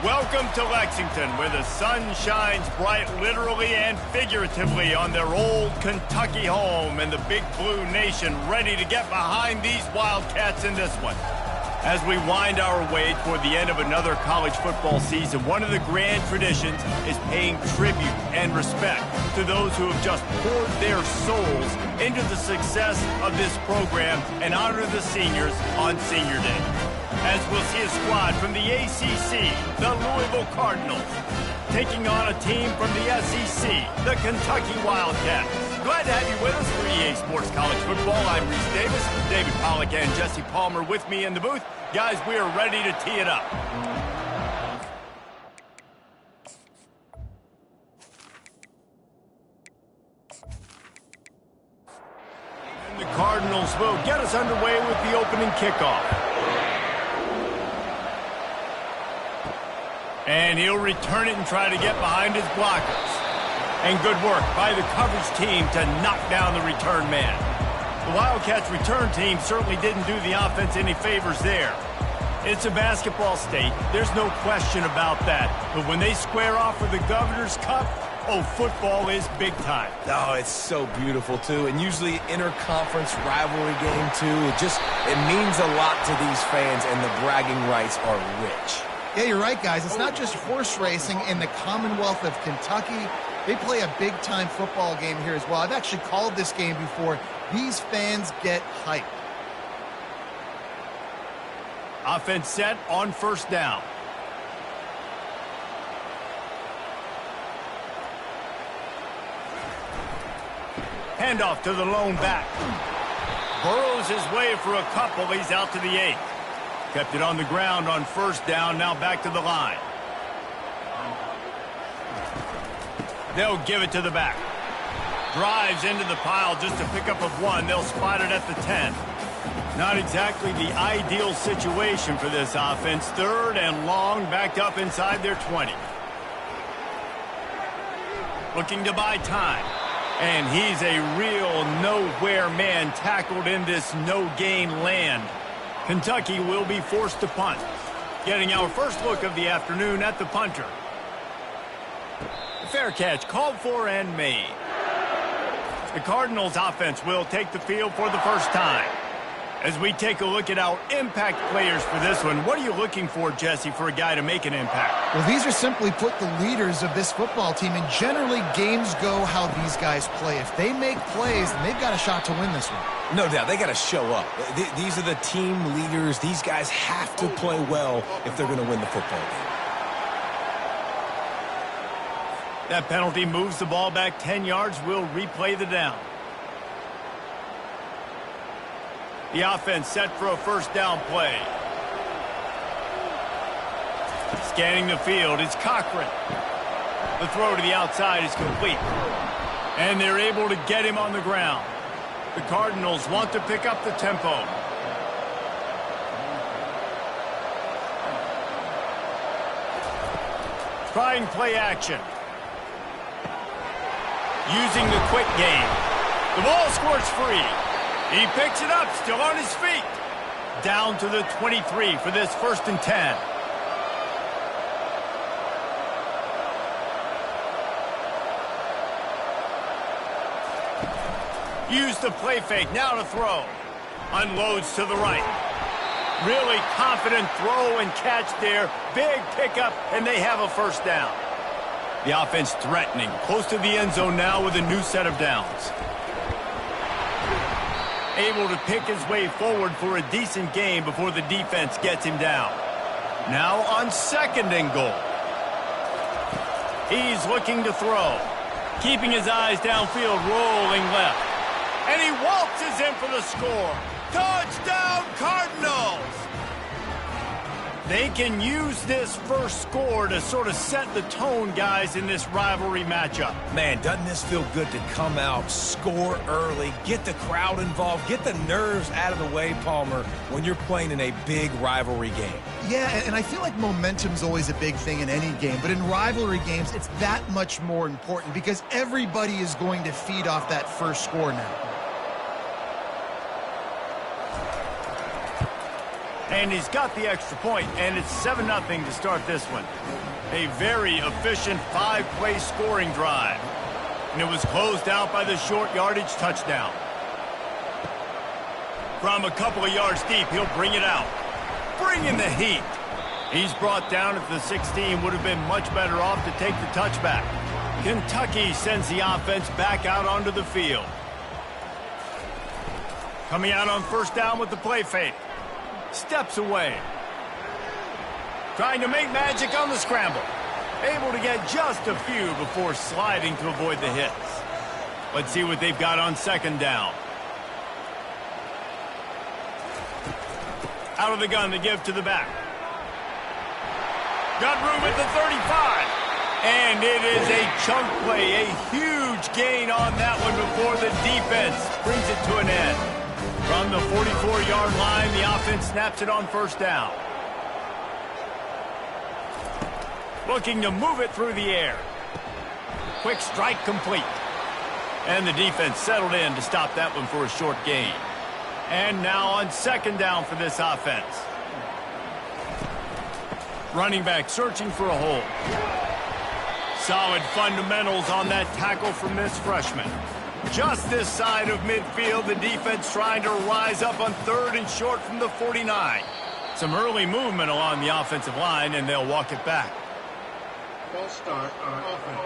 Welcome to Lexington, where the sun shines bright literally and figuratively on their old Kentucky home, and the Big Blue Nation ready to get behind these Wildcats in this one. As we wind our way toward the end of another college football season, one of the grand traditions is paying tribute and respect to those who have just poured their souls into the success of this program and honor the seniors on Senior Day. As we'll see a squad from the ACC, the Louisville Cardinals, taking on a team from the SEC, the Kentucky Wildcats. Glad to have you with us for EA Sports College Football. I'm Reese Davis, David Pollack and Jesse Palmer with me in the booth. Guys, we are ready to tee it up. And the Cardinals will get us underway with the opening kickoff. And he'll return it and try to get behind his blockers. And good work by the coverage team to knock down the return man. The Wildcats return team certainly didn't do the offense any favors there. It's a basketball state. There's no question about that. But when they square off for the Governor's Cup, oh, football is big time. Oh, it's so beautiful, too. And usually interconference rivalry game, too. It means a lot to these fans, and the bragging rights are rich. Yeah, you're right, guys. It's not just horse racing in the Commonwealth of Kentucky. They play a big-time football game here as well. I've actually called this game before. These fans get hyped. Offense set on first down. Handoff to the lone back. Burrows his way for a couple. He's out to the 8. Kept it on the ground on first down, now back to the line. They'll give it to the back. Drives into the pile just a pickup of 1. They'll spot it at the 10. Not exactly the ideal situation for this offense. Third and long, backed up inside their 20. Looking to buy time. And he's a real nowhere man tackled in this no-gain land. Kentucky will be forced to punt. Getting our first look of the afternoon at the punter. Fair catch called for and made. The Cardinals offense will take the field for the first time. As we take a look at our impact players for this one, what are you looking for, Jesse, for a guy to make an impact? Well, these are simply put the leaders of this football team, and generally games go how these guys play. If they make plays, then they've got a shot to win this one. No doubt, they got to show up. These are the team leaders. These guys have to play well if they're going to win the football game. That penalty moves the ball back 10 yards. We'll replay the down. The offense set for a first down play. Scanning the field, it's Cochran. The throw to the outside is complete. And they're able to get him on the ground. The Cardinals want to pick up the tempo. Trying play action. Using the quick game. The ball squirts free. He picks it up, still on his feet. Down to the 23 for this 1st and 10. Use the play fake, now to throw. Unloads to the right. Really confident throw and catch there. Big pickup, and they have a first down. The offense threatening, close to the end zone now with a new set of downs. Able to pick his way forward for a decent gain before the defense gets him down. Now on 2nd and goal. He's looking to throw. Keeping his eyes downfield, rolling left. And he waltzes in for the score. Touchdown, Cardinals! They can use this first score to sort of set the tone, guys, in this rivalry matchup. Man, doesn't this feel good to come out, score early, get the crowd involved, get the nerves out of the way, Palmer, when you're playing in a big rivalry game? Yeah, and I feel like momentum's always a big thing in any game, but in rivalry games, it's that much more important because everybody is going to feed off that first score now. And he's got the extra point, and it's 7-0 to start this one. A very efficient 5-play scoring drive. And it was closed out by the short yardage touchdown. From a couple of yards deep, he'll bring it out. Bring in the heat. He's brought down at the 16. Would have been much better off to take the touchback. Kentucky sends the offense back out onto the field. Coming out on first down with the play fake. Steps away. Trying to make magic on the scramble. Able to get just a few before sliding to avoid the hits. Let's see what they've got on second down. Out of the gun to give to the back. Got room at the 35. And it is a chunk play, a huge gain on that one before the defense brings it to an end. From the 44-yard line, the offense snaps it on first down. Looking to move it through the air. Quick strike complete. And the defense settled in to stop that one for a short gain. And now on second down for this offense. Running back searching for a hole. Solid fundamentals on that tackle from this freshman. Just this side of midfield, the defense trying to rise up on third and short from the 49. Some early movement along the offensive line, and they'll walk it back. False start on offense.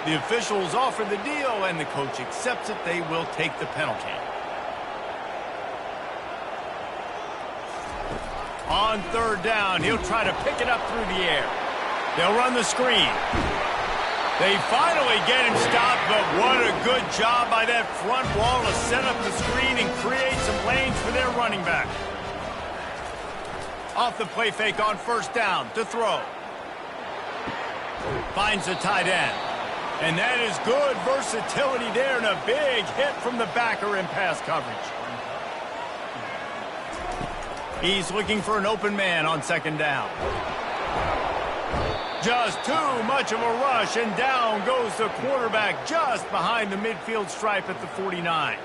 The officials offer the deal, and the coach accepts it. They will take the penalty. On third down, he'll try to pick it up through the air. They'll run the screen. They finally get him stopped, but what a good job by that front wall to set up the screen and create some lanes for their running back. Off the play fake on first down to throw. Finds the tight end. And that is good versatility there and a big hit from the backer in pass coverage. He's looking for an open man on second down. Just too much of a rush, and down goes the quarterback just behind the midfield stripe at the 49.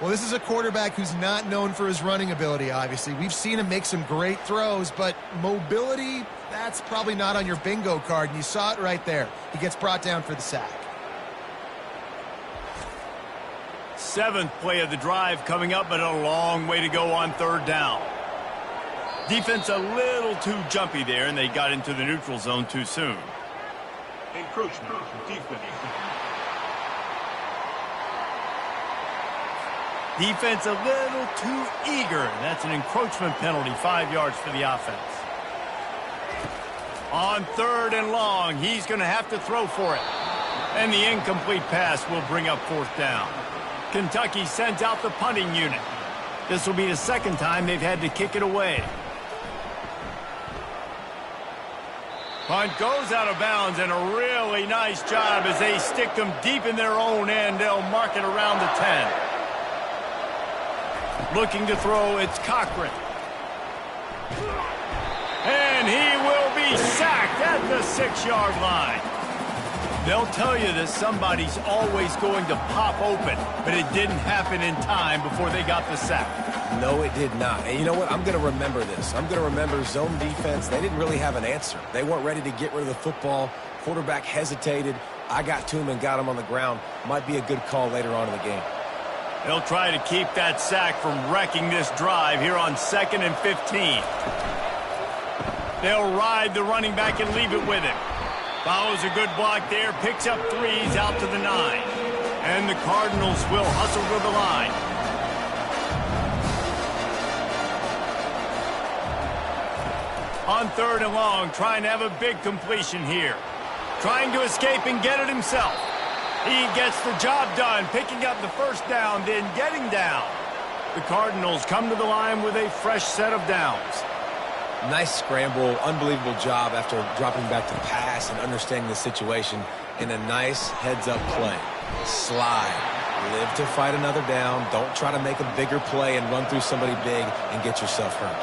Well, this is a quarterback who's not known for his running ability, obviously. We've seen him make some great throws, but mobility, that's probably not on your bingo card, and you saw it right there. He gets brought down for the sack. Seventh play of the drive coming up, but a long way to go on third down. Defense a little too jumpy there, and they got into the neutral zone too soon. Encroachment, defense. Defense a little too eager. That's an encroachment penalty, 5 yards for the offense. On third and long, he's going to have to throw for it. And the incomplete pass will bring up fourth down. Kentucky sends out the punting unit. This will be the second time they've had to kick it away. Punt goes out of bounds, and a really nice job as they stick them deep in their own end. They'll mark it around the 10. Looking to throw, it's Cochran. And he will be sacked at the 6-yard line. They'll tell you that somebody's always going to pop open, but it didn't happen in time before they got the sack. No, it did not. And you know what? I'm going to remember this. I'm going to remember zone defense. They didn't really have an answer. They weren't ready to get rid of the football. Quarterback hesitated. I got to him and got him on the ground. Might be a good call later on in the game. They'll try to keep that sack from wrecking this drive here on 2nd and 15. They'll ride the running back and leave it with him. Follows a good block there, picks up 3s out to the 9. And the Cardinals will hustle to the line. On third and long, trying to have a big completion here. Trying to escape and get it himself. He gets the job done, picking up the first down, then getting down. The Cardinals come to the line with a fresh set of downs. Nice scramble, unbelievable job after dropping back to pass and understanding the situation, and a nice heads-up play. Slide. Live to fight another down. Don't try to make a bigger play and run through somebody big and get yourself hurt.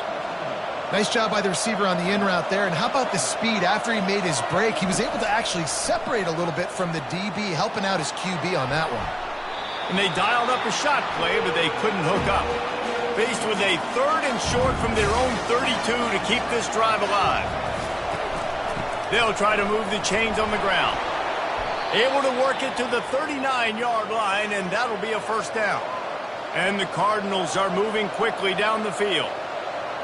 Nice job by the receiver on the in route there. And how about the speed? After he made his break, he was able to actually separate a little bit from the DB, helping out his QB on that one. And they dialed up a shot play, but they couldn't hook up. Faced with a 3rd and short from their own 32 to keep this drive alive. They'll try to move the chains on the ground. Able to work it to the 39-yard line, and that'll be a first down. And the Cardinals are moving quickly down the field.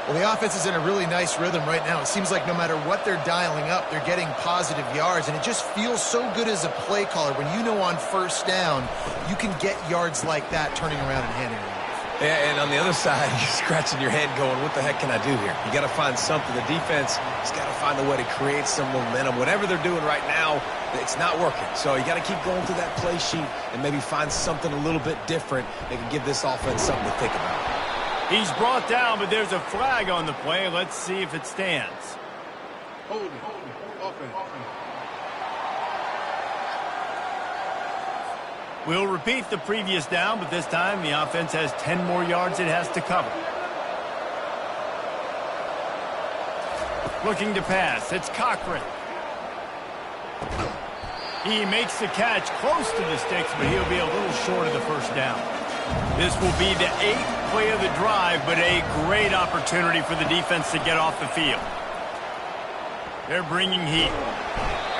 Well, the offense is in a really nice rhythm right now. It seems like no matter what they're dialing up, they're getting positive yards, and it just feels so good as a play caller when you know on first down you can get yards like that turning around and handing it off. Yeah, and on the other side, you're scratching your head going, what the heck can I do here? You got to find something. The defense has got to find a way to create some momentum. Whatever they're doing right now, it's not working. So you got to keep going through that play sheet and maybe find something a little bit different that can give this offense something to think about. He's brought down, but there's a flag on the play. Let's see if it stands. Holding. Offense. We'll repeat the previous down, but this time the offense has 10 more yards it has to cover. Looking to pass. It's Cochran. He makes the catch close to the sticks, but he'll be a little short of the first down. This will be the 8th play of the drive, but a great opportunity for the defense to get off the field. They're bringing heat.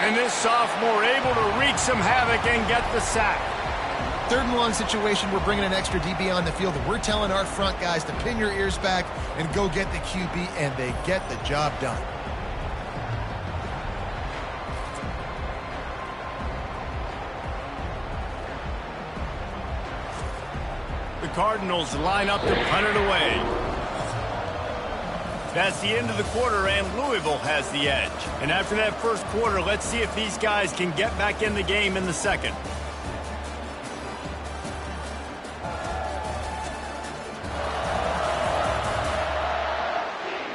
And this sophomore able to wreak some havoc and get the sack. 3rd and long situation, we're bringing an extra DB on the field, and we're telling our front guys to pin your ears back and go get the QB, and they get the job done. The Cardinals line up to punt it away. That's the end of the quarter, and Louisville has the edge. And after that first quarter, let's see if these guys can get back in the game in the second.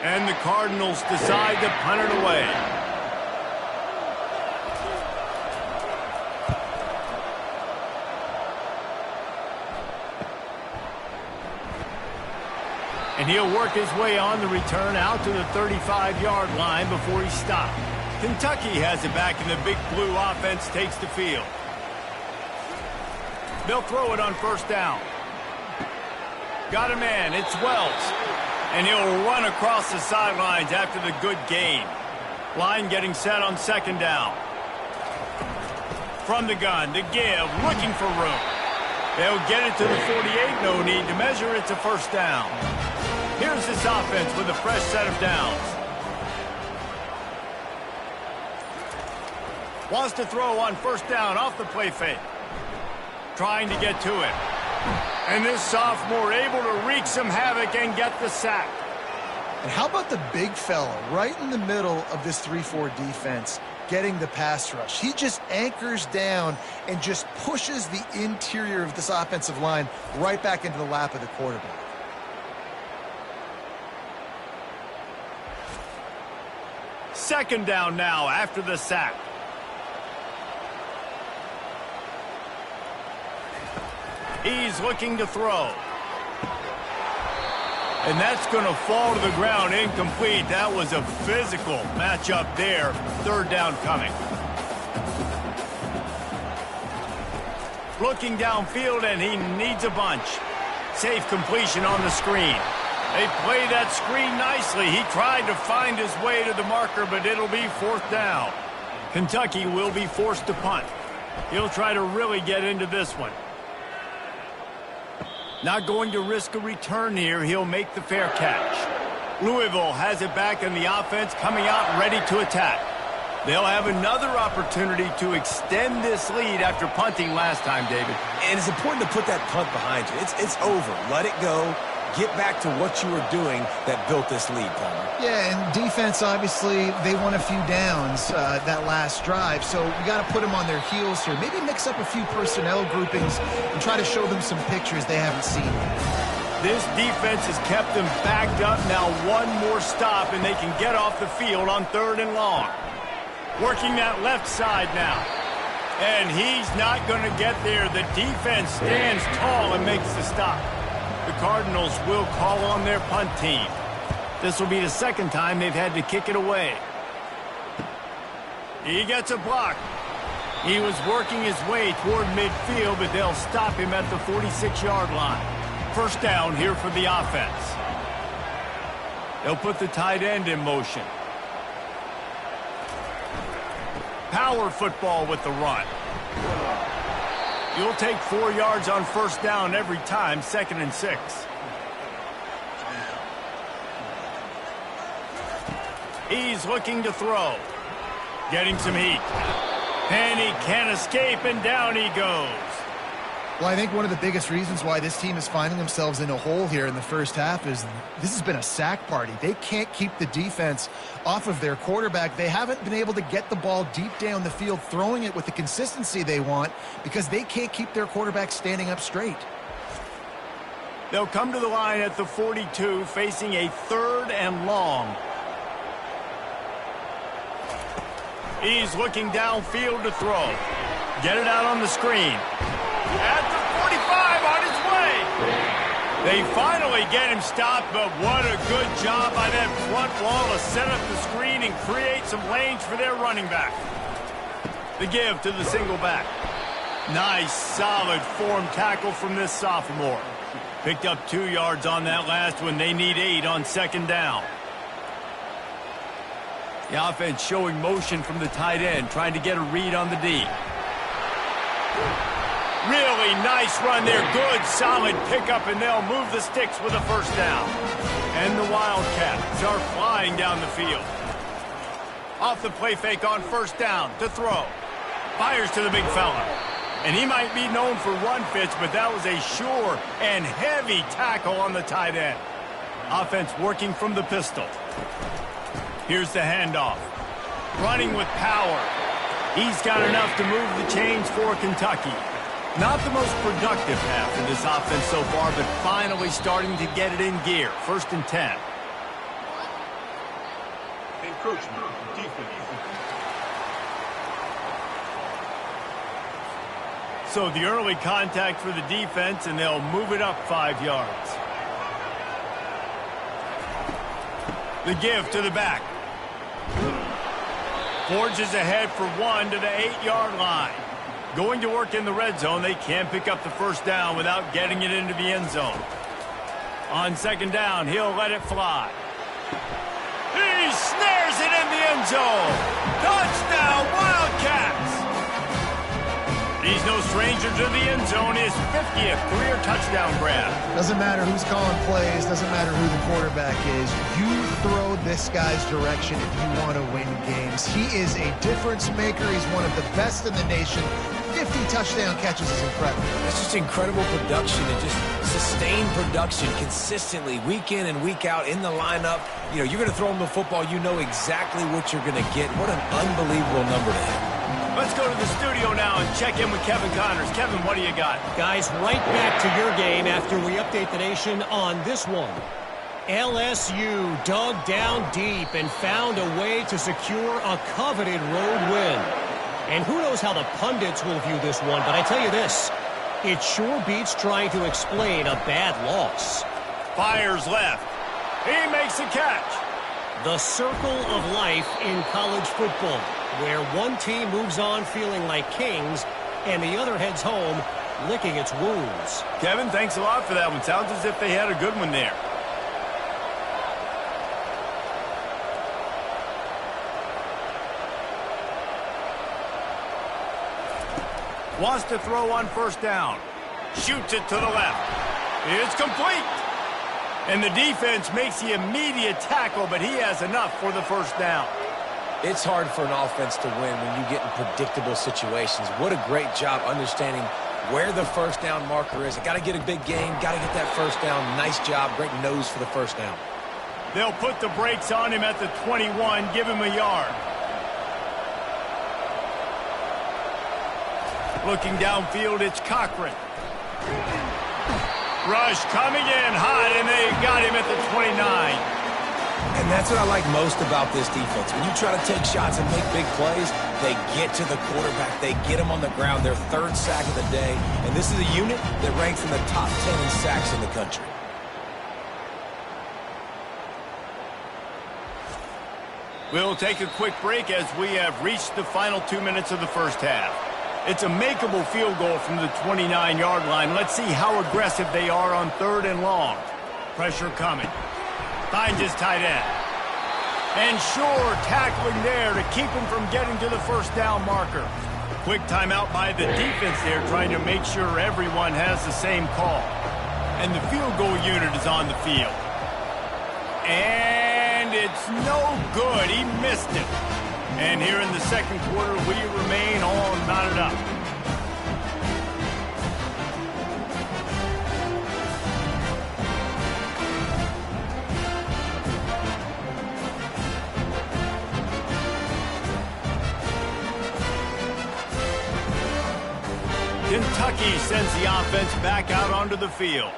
And the Cardinals decide to punt it away. And he'll work his way on the return out to the 35-yard line before he's stopped. Kentucky has it back, and the Big Blue offense takes the field. They'll throw it on first down. Got a man. It's Wells. And he'll run across the sidelines after the good gain. Line getting set on second down. From the gun, the give, looking for room. They'll get it to the 48. No need to measure. It's a first down. Here's this offense with a fresh set of downs. Wants to throw on first down off the play fake. Trying to get to it. And this sophomore able to wreak some havoc and get the sack. And how about the big fella right in the middle of this 3-4 defense getting the pass rush? He just anchors down and just pushes the interior of this offensive line right back into the lap of the quarterback. Second down now after the sack. He's looking to throw. And that's going to fall to the ground incomplete. That was a physical matchup there. Third down coming. Looking downfield, and he needs a bunch. Safe completion on the screen. They play that screen nicely. He tried to find his way to the marker, but it'll be fourth down. Kentucky will be forced to punt. He'll try to really get into this one. Not going to risk a return here. He'll make the fair catch. Louisville has it back, and the offense coming out ready to attack. They'll have another opportunity to extend this lead after punting last time, David. And it's important to put that punt behind you. It's over. Let it go. Get back to what you were doing that built this lead, Palmer. Yeah, and defense, obviously, they won a few downs that last drive, so we got to put them on their heels here. Maybe mix up a few personnel groupings and try to show them some pictures they haven't seen yet. This defense has kept them backed up. Now one more stop, and they can get off the field on third and long. Working that left side now. And he's not going to get there. The defense stands tall and makes the stop. The Cardinals will call on their punt team. This will be the second time they've had to kick it away. He gets a block. He was working his way toward midfield, but they'll stop him at the 46-yard line. First down here for the offense. They'll put the tight end in motion. Power football with the run. You'll take 4 yards on first down every time, 2nd and 6. He's looking to throw. Getting some heat. And he can't escape, and down he goes. Well, I think one of the biggest reasons why this team is finding themselves in a hole here in the first half is this has been a sack party. They can't keep the defense off of their quarterback. They haven't been able to get the ball deep down the field, throwing it with the consistency they want because they can't keep their quarterback standing up straight. They'll come to the line at the 42, facing a 3rd and long. He's looking downfield to throw. Get it out on the screen. At the 45, on his way. They finally get him stopped, but what a good job by that front wall to set up the screen and create some lanes for their running back. The give to the single back. Nice, solid form tackle from this sophomore. Picked up 2 yards on that last one. They need 8 on 2nd down. The offense showing motion from the tight end, trying to get a read on the D. Really nice run there. Good, solid pickup, and they'll move the sticks with a first down. And the Wildcats are flying down the field. Off the play fake on first down to throw. Fires to the big fella. And he might be known for run fits, but that was a sure and heavy tackle on the tight end. Offense working from the pistol. Here's the handoff. Running with power. He's got enough to move the chains for Kentucky. Not the most productive half in this offense so far, but finally starting to get it in gear. 1st and 10. Encroachment. Defense. So the early contact for the defense, and they'll move it up 5 yards. The give to the back. Forges ahead for 1 to the 8-yard line. Going to work in the red zone. They can't pick up the first down without getting it into the end zone. On 2nd down, he'll let it fly. He snares it in the end zone. Touchdown, Wildcats! He's no stranger to the end zone. His 50th career touchdown grab. Doesn't matter who's calling plays. Doesn't matter who the quarterback is. You throw this guy's direction if you want to win games. He is a difference maker. He's one of the best in the nation. 50 touchdown catches is incredible. It's just incredible production and just sustained production consistently week in and week out in the lineup. You know, you're going to throw him the football. You know exactly what you're going to get. What an unbelievable number to hit. Let's go to the studio now and check in with Kevin Connors. Kevin, what do you got? Guys, right back to your game after we update the nation on this one. LSU dug down deep and found a way to secure a coveted road win. And who knows how the pundits will view this one, but I tell you this, it sure beats trying to explain a bad loss. Fires left. He makes a catch. The circle of life in college football, where one team moves on feeling like kings and the other heads home licking its wounds. Kevin, thanks a lot for that one. Sounds as if they had a good one there. Wants to throw on first down. Shoots it to the left. It's complete. And the defense makes the immediate tackle, but he has enough for the first down. It's hard for an offense to win when you get in predictable situations. What a great job understanding where the first down marker is. Got to get a big game. Got to get that first down. Nice job. Great nose for the first down. They'll put the brakes on him at the 21. Give him a yard. Looking downfield, it's Cochran. Rush coming in hot, and they got him at the 29. And that's what I like most about this defense. When you try to take shots and make big plays, they get to the quarterback. They get him on the ground. Their 3rd sack of the day. And this is a unit that ranks in the top 10 in sacks in the country. We'll take a quick break as we have reached the final 2 minutes of the first half. It's a makeable field goal from the 29-yard line. Let's see how aggressive they are on 3rd and long. Pressure coming. Finds his tight end. And sure, tackling there to keep him from getting to the first down marker. Quick timeout by the defense there, trying to make sure everyone has the same call. And the field goal unit is on the field. And it's no good. He missed it. And here in the second quarter, we remain all knotted up. Kentucky sends the offense back out onto the field.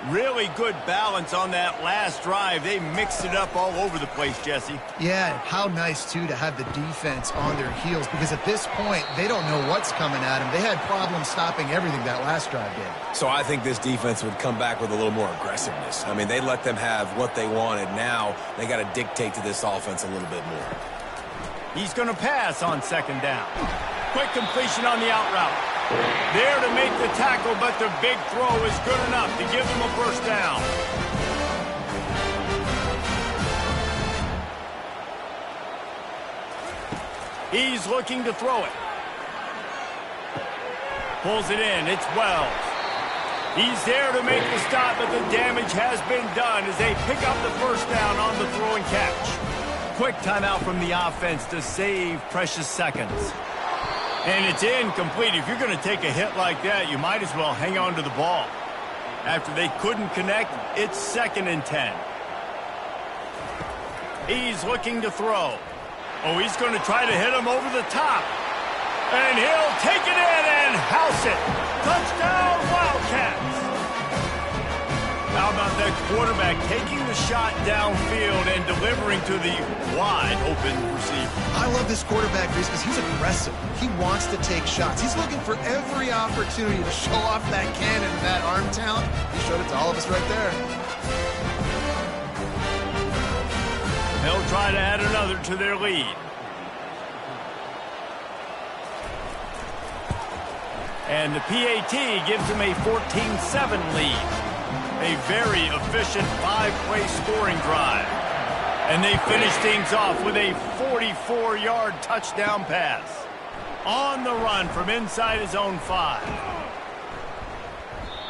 Really good balance on that last drive. They mixed it up all over the place, Jesse. Yeah, how nice, too, to have the defense on their heels, because at this point, they don't know what's coming at them. They had problems stopping everything that last drive did. So I think this defense would come back with a little more aggressiveness. I mean, they let them have what they wanted. Now they got to dictate to this offense a little bit more. He's going to pass on 2nd down. Quick completion on the out route. There to make the tackle, but the big throw is good enough to give them a first down. He's looking to throw it. Pulls it in. It's Wells. He's there to make the stop, but the damage has been done as they pick up the first down on the throw and catch. Quick timeout from the offense to save precious seconds. And it's incomplete. If you're going to take a hit like that, you might as well hang on to the ball. After they couldn't connect, it's 2nd and 10. He's looking to throw. Oh, he's going to try to hit him over the top. And he'll take it in and house it. Touchdown, Wildcats. How about that quarterback taking the shot downfield and delivering to the wide-open receiver? I love this quarterback, Reese, because he's aggressive. He wants to take shots. He's looking for every opportunity to show off that cannon and that arm talent. He showed it to all of us right there. They'll try to add another to their lead. And the PAT gives them a 14-7 lead. A very efficient 5-play scoring drive. And they finish things off with a 44-yard touchdown pass. On the run from inside his own 5.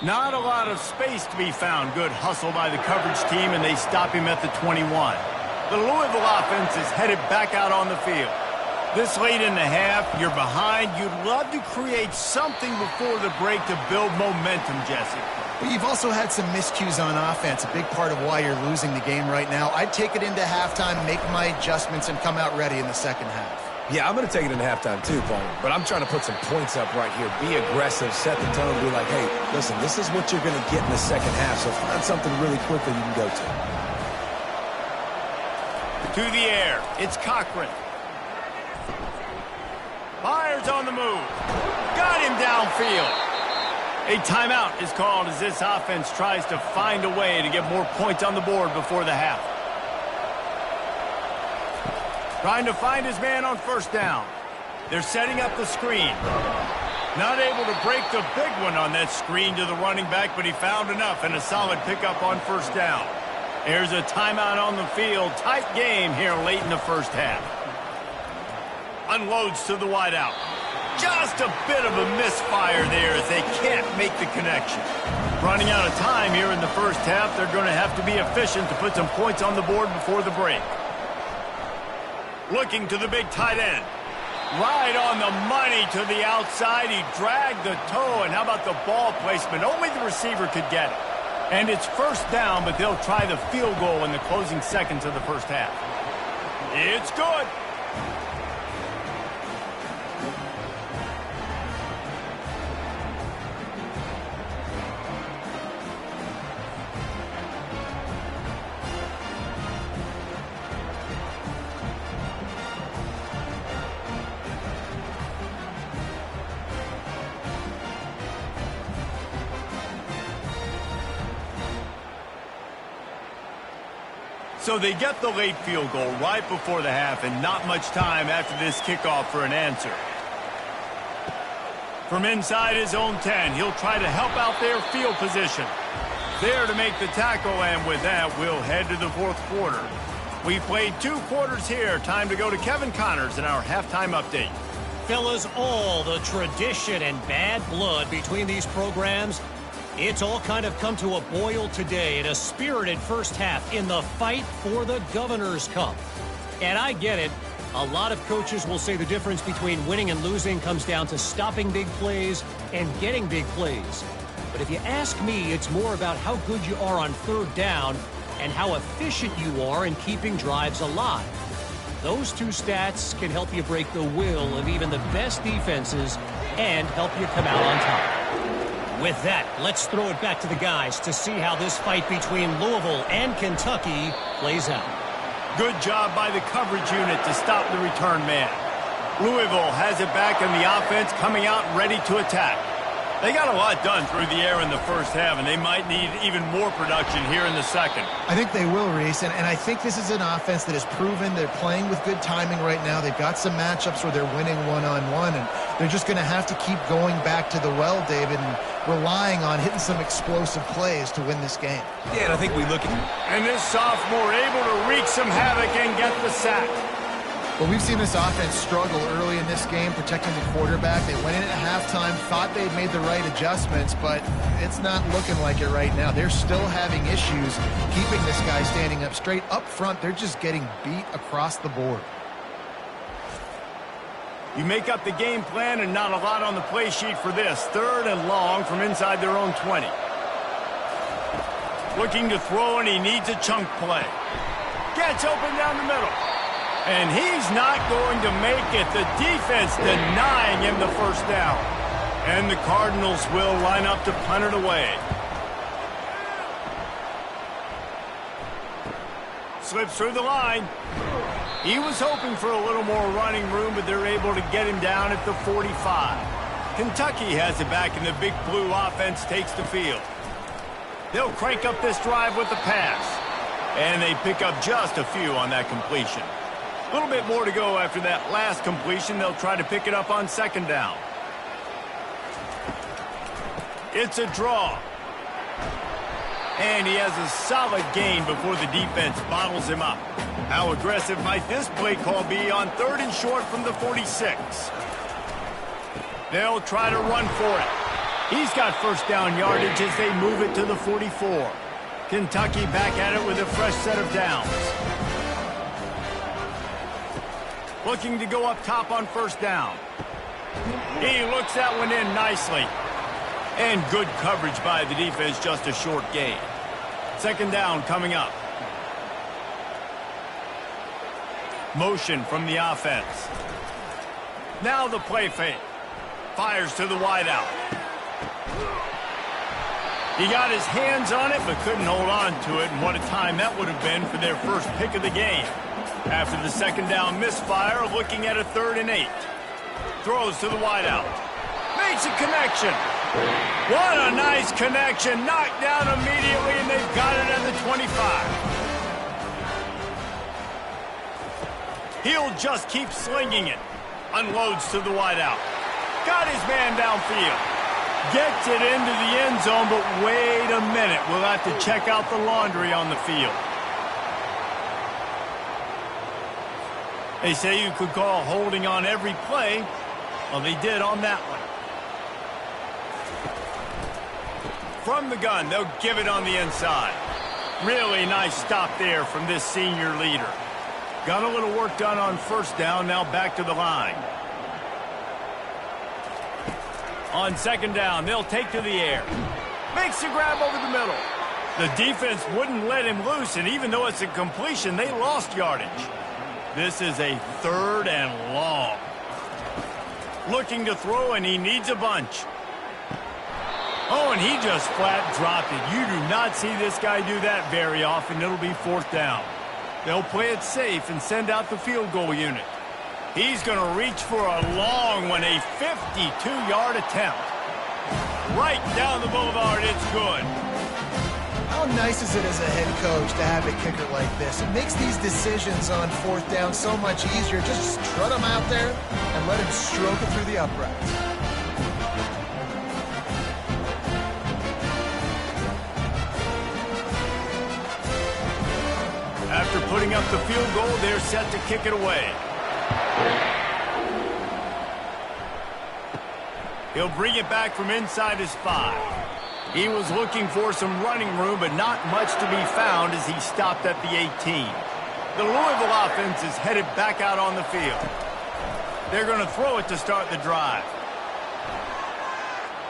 Not a lot of space to be found. Good hustle by the coverage team, and they stop him at the 21. The Louisville offense is headed back out on the field. This late in the half, you're behind. You'd love to create something before the break to build momentum, Jesse. But you've also had some miscues on offense, a big part of why you're losing the game right now. I'd take it into halftime, make my adjustments, and come out ready in the second half. Yeah, I'm going to take it into halftime too, Paul. But I'm trying to put some points up right here. Be aggressive, set the tone, be like, hey, listen, this is what you're going to get in the second half, so find something really quickly you can go to. To the air, it's Cochran. Fires on the move. Got him downfield. A timeout is called as this offense tries to find a way to get more points on the board before the half. Trying to find his man on first down. They're setting up the screen. Not able to break the big one on that screen to the running back, but he found enough and a solid pickup on first down. There's a timeout on the field. Tight game here late in the first half. Unloads to the wideout. Just a bit of a misfire there as they can't make the connection. Running out of time here in the first half, they're going to have to be efficient to put some points on the board before the break. Looking to the big tight end. Right on the money to the outside. He dragged the toe, and how about the ball placement? Only the receiver could get it. And it's first down, but they'll try the field goal in the closing seconds of the first half. It's good. So they get the late field goal right before the half and not much time after this kickoff for an answer. From inside his own 10, he'll try to help out their field position. There to make the tackle, and with that, we'll head to the fourth quarter. We played 2 quarters here. Time to go to Kevin Connors in our halftime update. Fellas, all the tradition and bad blood between these programs, it's all kind of come to a boil today in a spirited first half in the fight for the Governor's Cup. And I get it. A lot of coaches will say the difference between winning and losing comes down to stopping big plays and getting big plays. But if you ask me, it's more about how good you are on third down and how efficient you are in keeping drives alive. Those 2 stats can help you break the will of even the best defenses and help you come out on top. With that, let's throw it back to the guys to see how this fight between Louisville and Kentucky plays out. Good job by the coverage unit to stop the return man. Louisville has it back in the offense, coming out ready to attack. They got a lot done through the air in the first half, and they might need even more production here in the second. I think they will, Reese, and I think this is an offense that has proven they're playing with good timing right now. They've got some matchups where they're winning one-on-one, and they're just going to have to keep going back to the well, David, and relying on hitting some explosive plays to win this game. Yeah, and I think we look at... And this sophomore able to wreak some havoc and get the sack. Well, we've seen this offense struggle early in this game, protecting the quarterback. They went in at halftime, thought they'd made the right adjustments, but it's not looking like it right now. They're still having issues keeping this guy standing up straight. Up front, they're just getting beat across the board. You make up the game plan and not a lot on the play sheet for this. 3rd and long from inside their own 20. Looking to throw, and he needs a chunk play. Gets open down the middle. And he's not going to make it. The defense denying him the first down. And the Cardinals will line up to punt it away. Slips through the line. He was hoping for a little more running room, but they're able to get him down at the 45. Kentucky has it back, and the Big Blue offense takes the field. They'll crank up this drive with the pass. And they pick up just a few on that completion. A little bit more to go after that last completion. They'll try to pick it up on 2nd down. It's a draw. And he has a solid gain before the defense bottles him up. How aggressive might this play call be on 3rd and short from the 46? They'll try to run for it. He's got first down yardage as they move it to the 44. Kentucky back at it with a fresh set of downs. Looking to go up top on 1st down. He looks that one in nicely. And good coverage by the defense, just a short gain. 2nd down coming up. Motion from the offense. Now the play fake. Fires to the wideout. He got his hands on it, but couldn't hold on to it. And what a time that would have been for their first pick of the game. After the 2nd down misfire, looking at a 3rd and 8. Throws to the wideout. Makes a connection. What a nice connection. Knocked down immediately, and they've got it at the 25. He'll just keep slinging it. Unloads to the wideout. Got his man downfield. Gets it into the end zone, but wait a minute. We'll have to check out the laundry on the field. They say you could call holding on every play. Well, they did on that one. From the gun, they'll give it on the inside. Really nice stop there from this senior leader. Got a little work done on 1st down, now back to the line. On 2nd down, they'll take to the air. Makes the grab over the middle. The defense wouldn't let him loose, and even though it's a completion, they lost yardage. This is a 3rd and long. Looking to throw, and he needs a bunch. Oh, and he just flat dropped it. You do not see this guy do that very often. It'll be 4th down. They'll play it safe and send out the field goal unit. He's going to reach for a long one, a 52-yard attempt. Right down the boulevard, it's good. How nice is it as a head coach to have a kicker like this? It makes these decisions on 4th down so much easier. Just strut him out there and let him stroke it through the uprights. putting up the field goal. They're set to kick it away. He'll bring it back from inside his 5. He was looking for some running room, but not much to be found as he stopped at the 18. The Louisville offense is headed back out on the field. They're going to throw it to start the drive.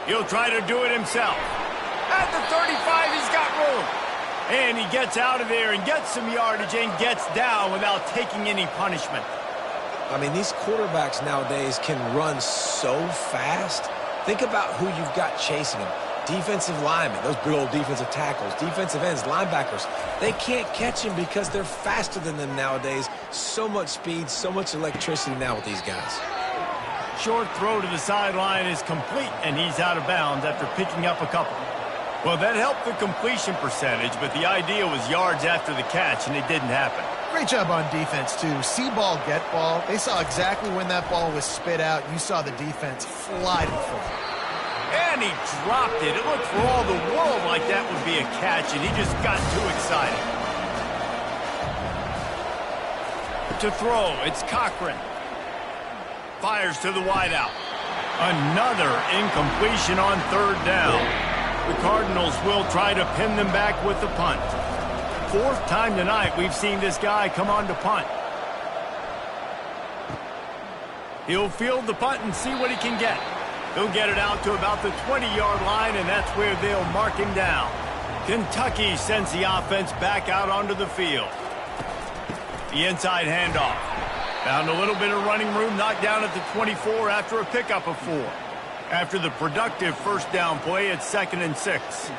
He'll try to do it himself. At the 35, he's got room. And he gets out of there and gets some yardage and gets down without taking any punishment. I mean, these quarterbacks nowadays can run so fast. Think about who you've got chasing them. Defensive linemen, those big old defensive tackles, defensive ends, linebackers. They can't catch him because they're faster than them nowadays. So much speed, so much electricity now with these guys. Short throw to the sideline is complete, and he's out of bounds after picking up a couple. Well, that helped the completion percentage, but the idea was yards after the catch, and it didn't happen. Great job on defense, too. See ball, get ball. They saw exactly when that ball was spit out. You saw the defense fly to the floor. And he dropped it. It looked for all the world like that would be a catch, and he just got too excited. To throw, it's Cochran. Fires to the wideout. Another incompletion on 3rd down. The Cardinals will try to pin them back with the punt. 4th time tonight we've seen this guy come on to punt. He'll field the punt and see what he can get. He'll get it out to about the 20-yard line, and that's where they'll mark him down. Kentucky sends the offense back out onto the field. The inside handoff. Found a little bit of running room, knocked down at the 24 after a pickup of 4. After the productive 1st down play, it's 2nd and 6.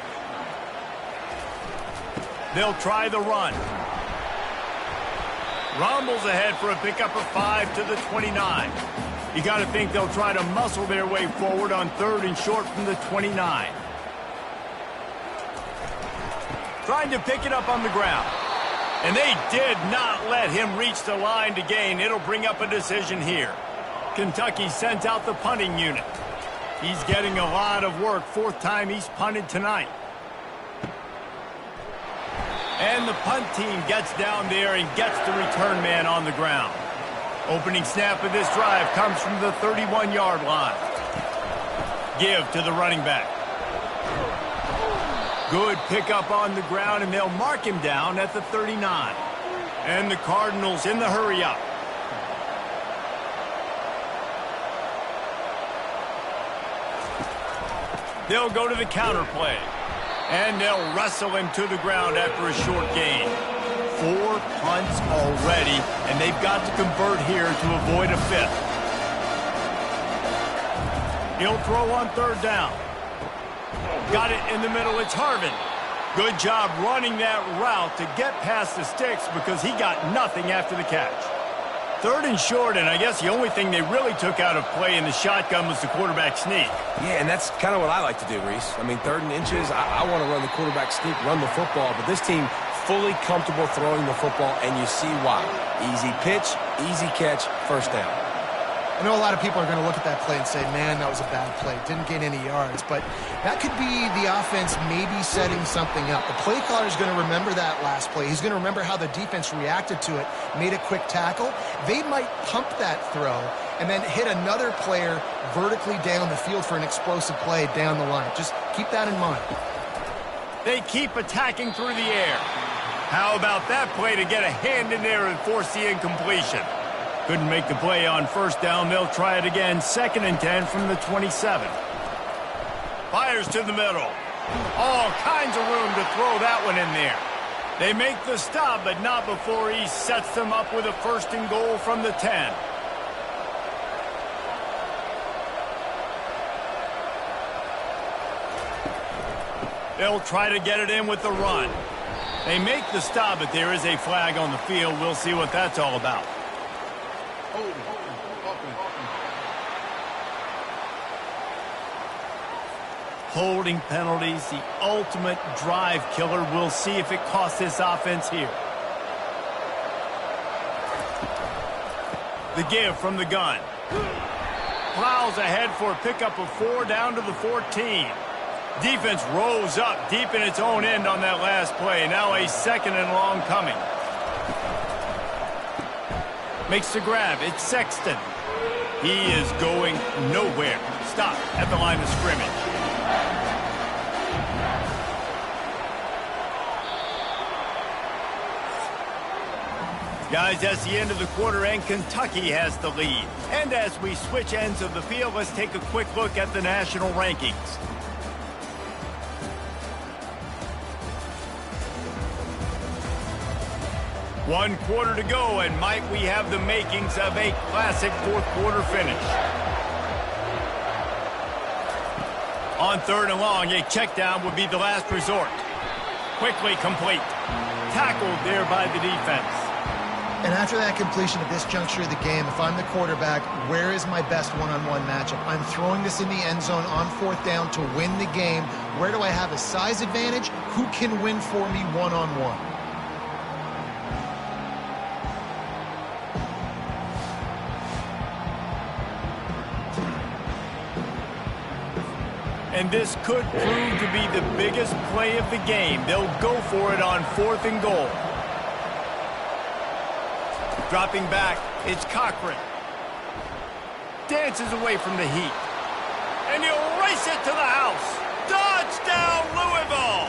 They'll try the run. Rumbles ahead for a pickup of 5 to the 29. You got to think they'll try to muscle their way forward on 3rd and short from the 29. Trying to pick it up on the ground. And they did not let him reach the line to gain. It'll bring up a decision here. Kentucky sends out the punting unit. He's getting a lot of work. 4th time he's punted tonight. And the punt team gets down there and gets the return man on the ground. Opening snap of this drive comes from the 31-yard line. Give to the running back. Good pickup on the ground, and they'll mark him down at the 39. And the Cardinals in the hurry up. They'll go to the counter play. And they'll wrestle him to the ground after a short gain. 4 punts already, and they've got to convert here to avoid a 5th. He'll throw on 3rd down. Got it in the middle. It's Harvin. Good job running that route to get past the sticks because he got nothing after the catch. 3rd and short, and I guess the only thing they really took out of play in the shotgun was the quarterback sneak. Yeah, and that's kind of what I like to do, Reese. I mean, 3rd and inches, I want to run the quarterback sneak, run the football, but this team fully comfortable throwing the football, and you see why. Easy pitch, easy catch, 1st down. I know a lot of people are going to look at that play and say, man, that was a bad play. Didn't gain any yards. But that could be the offense maybe setting something up. The play caller is going to remember that last play. He's going to remember how the defense reacted to it, made a quick tackle. They might pump that throw and then hit another player vertically down the field for an explosive play down the line. Just keep that in mind. They keep attacking through the air. How about that play to get a hand in there and force the incompletion? Couldn't make the play on 1st down. They'll try it again. 2nd and 10 from the 27. Fires to the middle. All kinds of room to throw that one in there. They make the stop, but not before he sets them up with a 1st and goal from the 10. They'll try to get it in with the run. They make the stop, but there is a flag on the field. We'll see what that's all about. Holding penalties, the ultimate drive killer. We'll see if it costs this offense here. The give from the gun. Plows ahead for a pickup of 4 down to the 14. Defense rose up deep in its own end on that last play. Now a 2nd and long coming. Makes the grab. It's Sexton. He is going nowhere. Stop at the line of scrimmage. Guys, that's the end of the quarter, and Kentucky has the lead. And as we switch ends of the field, let's take a quick look at the national rankings. One quarter to go, and might we have the makings of a classic fourth quarter finish. On 3rd and long, a check down would be the last resort. Quickly complete. Tackled there by the defense. And after that completion at this juncture of the game, if I'm the quarterback, where is my best one-on-one matchup? I'm throwing this in the end zone on 4th down to win the game. Where do I have a size advantage? Who can win for me one-on-one? And this could prove to be the biggest play of the game. They'll go for it on 4th and goal. Dropping back, it's Cochran. Dances away from the heat. And he'll race it to the house. Touchdown, Louisville!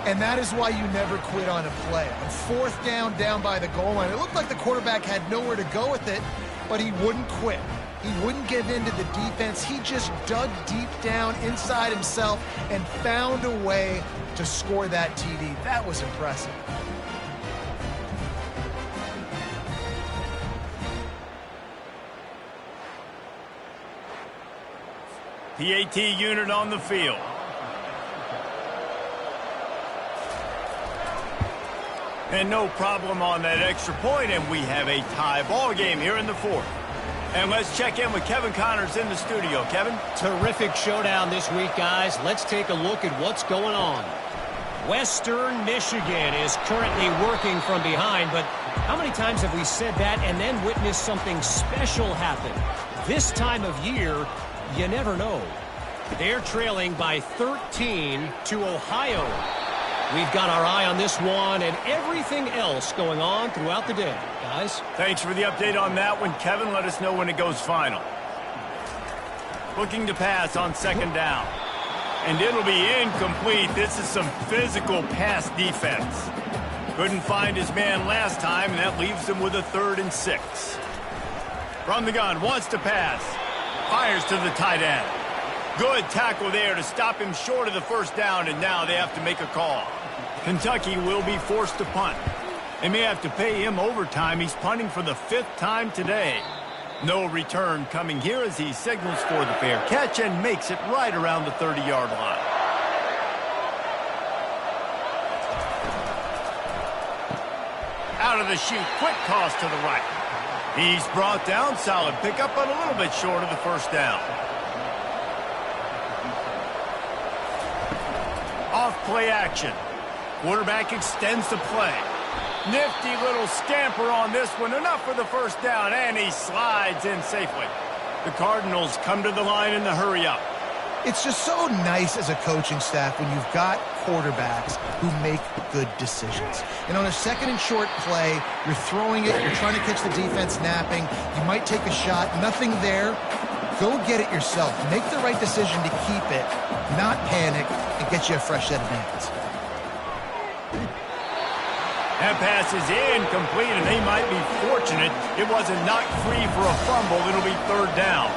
And that is why you never quit on a play. On 4th down, down by the goal line, it looked like the quarterback had nowhere to go with it, but he wouldn't quit. He wouldn't give in to the defense. He just dug deep down inside himself and found a way to score that TD. That was impressive. PAT unit on the field. And no problem on that extra point, and we have a tie ball game here in the 4th. And let's check in with Kevin Connors in the studio. Kevin? Terrific showdown this week, guys. Let's take a look at what's going on. Western Michigan is currently working from behind, but how many times have we said that and then witnessed something special happen? This time of year, you never know. They're trailing by 13 to Ohio. We've got our eye on this one and everything else going on throughout the day, guys. Thanks for the update on that one, Kevin. Let us know when it goes final. Looking to pass on 2nd down. And it'll be incomplete. This is some physical pass defense. Couldn't find his man last time, and that leaves him with a 3rd and 6. From the gun, wants to pass. Fires to the tight end. Good tackle there to stop him short of the 1st down, and now they have to make a call. Kentucky will be forced to punt. They may have to pay him overtime. He's punting for the 5th time today. No return coming here as he signals for the fair catch and makes it right around the 30-yard line. Out of the chute, quick toss to the right. He's brought down, solid pickup, but a little bit short of the 1st down. Off play action. Quarterback extends the play. Nifty little scamper on this one. Enough for the 1st down, and he slides in safely. The Cardinals come to the line in the hurry up. It's just so nice as a coaching staff when you've got quarterbacks who make good decisions. And on a 2nd and short play, you're throwing it, you're trying to catch the defense napping, you might take a shot, nothing there. Go get it yourself. Make the right decision to keep it, not panic, and get you a fresh set of hands. That pass is incomplete, and they might be fortunate it wasn't knocked free for a fumble. It'll be 3rd down.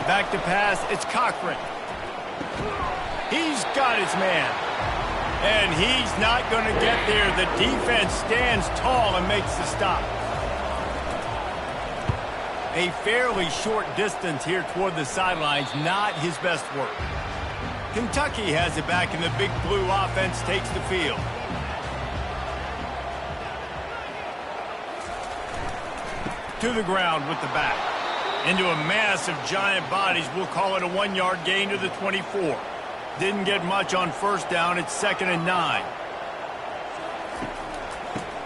Back to pass, it's Cochran. He's got his man. And he's not going to get there. The defense stands tall and makes the stop. A fairly short distance here toward the sidelines, not his best work. Kentucky has it back, and the Big Blue offense takes the field. To the ground with the back. Into a mass of giant bodies. We'll call it a 1-yard gain to the 24. Didn't get much on 1st down. It's 2nd and 9.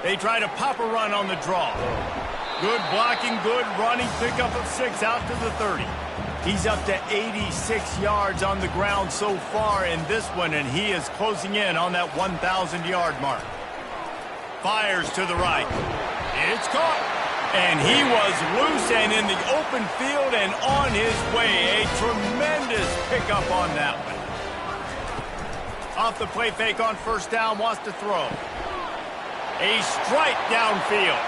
They try to pop a run on the draw. Good blocking, good running, pickup of 6 out to the 30. He's up to 86 yards on the ground so far in this one, and he is closing in on that 1,000-yard mark. Fires to the right. It's caught. And he was loose and in the open field and on his way. A tremendous pickup on that one. Off the play fake on first down, wants to throw. A strike downfield.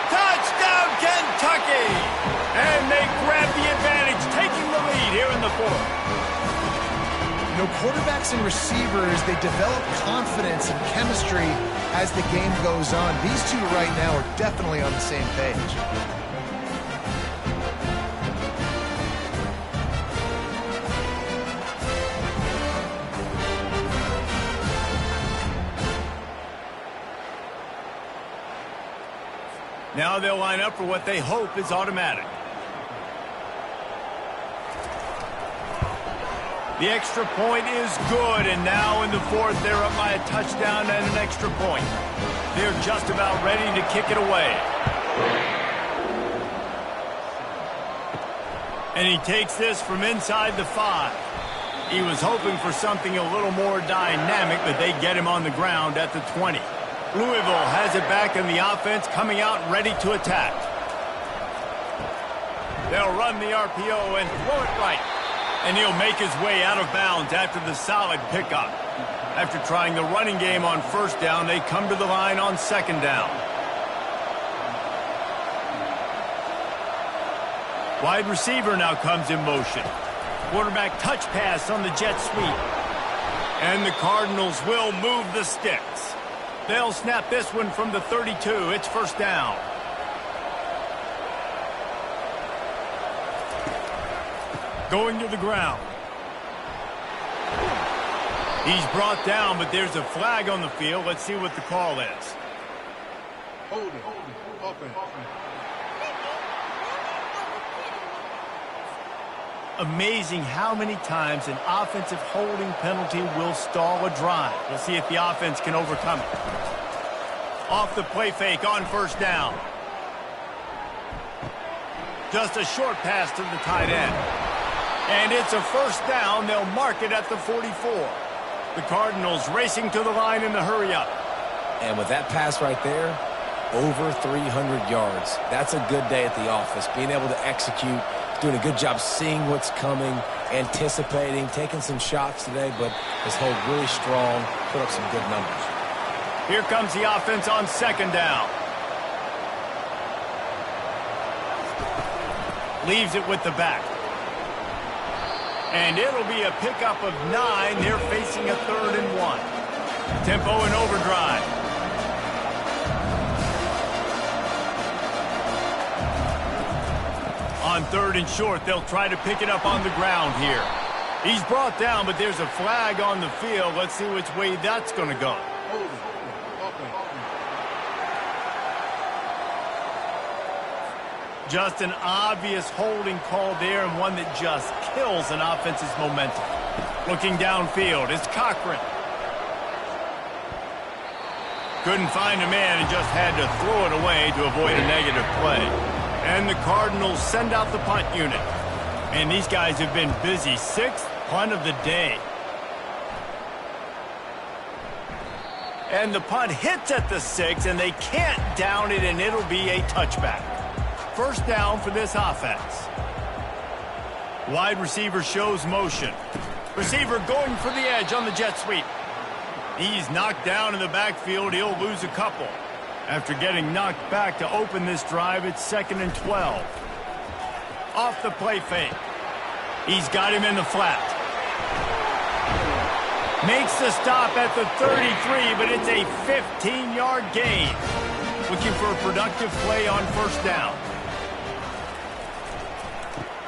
Touchdown, Kentucky! And they grab the advantage, taking the lead here in the fourth. You know, quarterbacks and receivers, they develop confidence and chemistry as the game goes on. These two right now are definitely on the same page. Now they'll line up for what they hope is automatic. The extra point is good, and now in the fourth, they're up by a touchdown and an extra point. They're just about ready to kick it away. And he takes this from inside the 5. He was hoping for something a little more dynamic, but they get him on the ground at the 20. Louisville has it back in the offense, coming out ready to attack. They'll run the RPO and throw it right. And he'll make his way out of bounds after the solid pickup. After trying the running game on first down, they come to the line on second down. Wide receiver now comes in motion. Quarterback touch pass on the jet sweep. And the Cardinals will move the sticks. They'll snap this one from the 32. It's first down. Going to the ground. He's brought down, but there's a flag on the field. Let's see what the call is. Hold it. Offense. Amazing how many times an offensive holding penalty will stall a drive. We'll see if the offense can overcome it. Off the play fake on first down. Just a short pass to the tight end. And it's a first down. They'll mark it at the 44. The Cardinals racing to the line in the hurry-up. And with that pass right there, over 300 yards. That's a good day at the office. Being able to execute, doing a good job seeing what's coming, anticipating, taking some shots today, but has held really strong, put up some good numbers. Here comes the offense on second down. Leaves it with the back. And it'll be a pickup of 9. They're facing a 3rd and 1. Tempo and overdrive. On 3rd and short, they'll try to pick it up on the ground here. He's brought down, but there's a flag on the field. Let's see which way that's going to go. Just an obvious holding call there, and one that just kills an offense's momentum. Looking downfield, it's Cochran. Couldn't find a man and just had to throw it away to avoid a negative play. And the Cardinals send out the punt unit. And these guys have been busy. 6th punt of the day. And the punt hits at the 6, and they can't down it, and it'll be a touchback. First down for this offense. Wide receiver shows motion. Receiver going for the edge on the jet sweep. He's knocked down in the backfield. He'll lose a couple. After getting knocked back to open this drive, it's 2nd and 12. Off the play fake. He's got him in the flat. Makes the stop at the 33, but it's a 15-yard gain. Looking for a productive play on first down.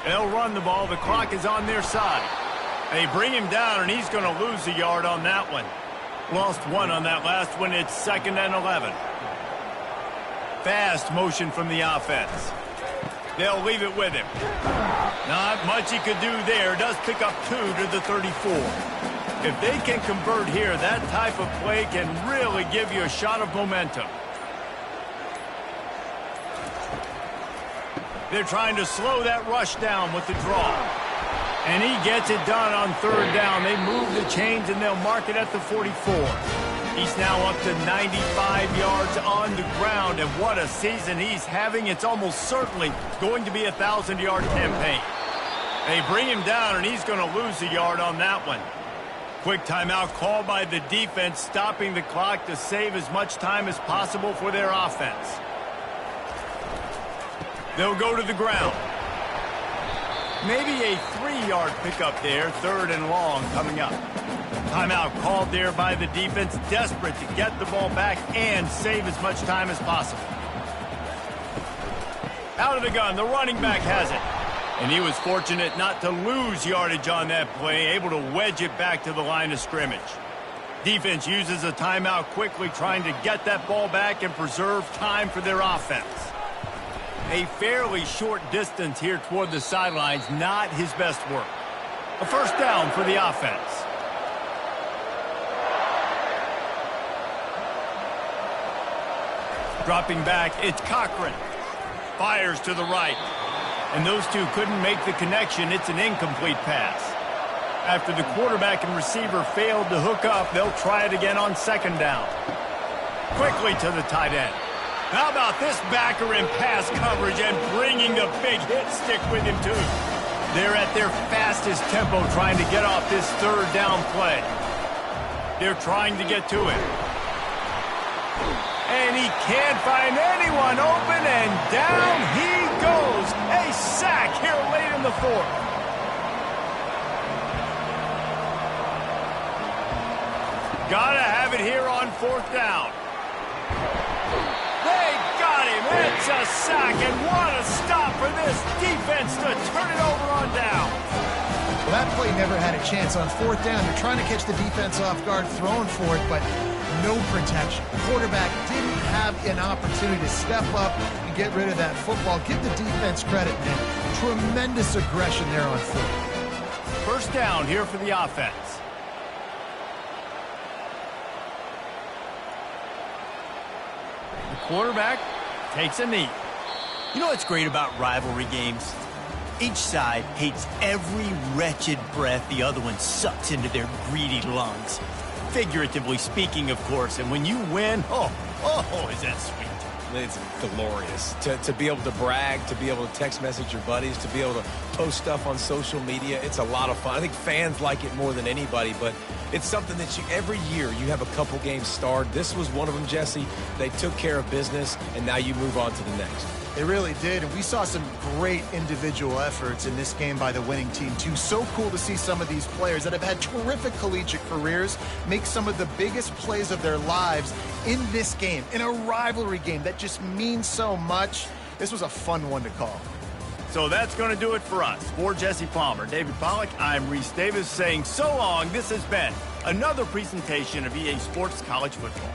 They'll run the ball. The clock is on their side. They bring him down, and he's going to lose a yard on that one. Lost 1 on that last one. It's 2nd and 11. Fast motion from the offense. They'll leave it with him. Not much he could do there. Does pick up 2 to the 34. If they can convert here, that type of play can really give you a shot of momentum. They're trying to slow that rush down with the draw. And he gets it done on 3rd down. They move the chains, and they'll mark it at the 44. He's now up to 95 yards on the ground, and what a season he's having. It's almost certainly going to be a 1,000-yard campaign. They bring him down, and he's going to lose a yard on that one. Quick timeout called by the defense, stopping the clock to save as much time as possible for their offense. They'll go to the ground. Maybe a 3-yard pickup there, 3rd and long coming up. Timeout called there by the defense, desperate to get the ball back and save as much time as possible. Out of the gun, the running back has it. And he was fortunate not to lose yardage on that play, able to wedge it back to the line of scrimmage. Defense uses a timeout quickly, trying to get that ball back and preserve time for their offense. A fairly short distance here toward the sidelines, not his best work. A first down for the offense. Dropping back, it's Cochran. Fires to the right. And those two couldn't make the connection. It's an incomplete pass. After the quarterback and receiver failed to hook up, they'll try it again on 2nd down. Quickly to the tight end. How about this backer in pass coverage and bringing the big hit stick with him, too? They're at their fastest tempo trying to get off this 3rd down play. They're trying to get to it. And he can't find anyone open, and down he goes. A sack here late in the 4th. Gotta have it here on 4th down. They got him. It's a sack, and what a stop for this defense to turn it over on down. Well, that play never had a chance on 4th down. They're trying to catch the defense off guard, throwing for it, but no protection. The quarterback didn't have an opportunity to step up and get rid of that football. Give the defense credit, man. Tremendous aggression there on foot. First down here for the offense. The quarterback takes a knee. You know what's great about rivalry games? Each side hates every wretched breath the other one sucks into their greedy lungs. Figuratively speaking, of course, and when you win, oh, is that sweet. It's glorious to be able to brag, to be able to text message your buddies, to be able to post stuff on social media. It's a lot of fun. I think fans like it more than anybody, but it's something that every year you have a couple games starred. This was one of them, Jesse. They took care of business, and now you move on to the next. They really did, and we saw some great individual efforts in this game by the winning team, too. So cool to see some of these players that have had terrific collegiate careers make some of the biggest plays of their lives in this game, in a rivalry game that just means so much. This was a fun one to call. So that's going to do it for us. For Jesse Palmer, David Pollack, I'm Reese Davis saying so long. This has been another presentation of EA Sports College Football.